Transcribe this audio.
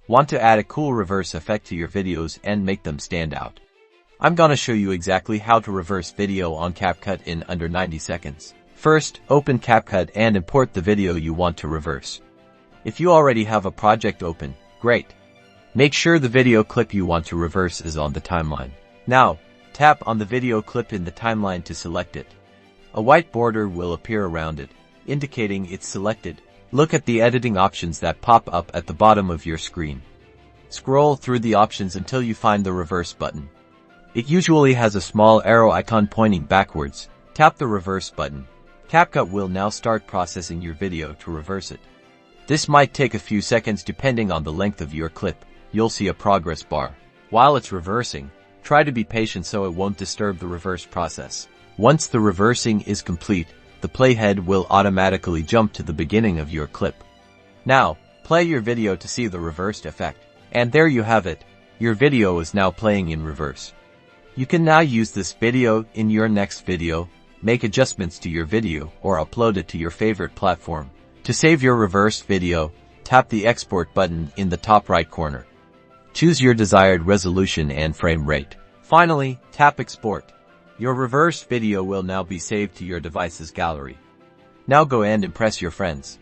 Want to add a cool reverse effect to your videos and make them stand out? I'm gonna show you exactly how to reverse video on Capcut in under 90 seconds. First, open Capcut and import the video you want to reverse. If you already have a project open, great. Make sure the video clip you want to reverse is on the timeline. Now, tap on the video clip in the timeline to select it. A white border will appear around it, indicating it's selected. Look at the editing options that pop up at the bottom of your screen. Scroll through the options until you find the reverse button. It usually has a small arrow icon pointing backwards. Tap the reverse button. Capcut will now start processing your video to reverse it. This might take a few seconds depending on the length of your clip. You'll see a progress bar. While it's reversing, try to be patient so it won't disturb the reverse process. Once the reversing is complete, the playhead will automatically jump to the beginning of your clip. Now, play your video to see the reversed effect. And there you have it. Your video is now playing in reverse. You can now use this video in your next video, make adjustments to your video, or upload it to your favorite platform. To save your reversed video, tap the export button in the top right corner. Choose your desired resolution and frame rate. Finally, tap export. Your reversed video will now be saved to your device's gallery. Now go and impress your friends.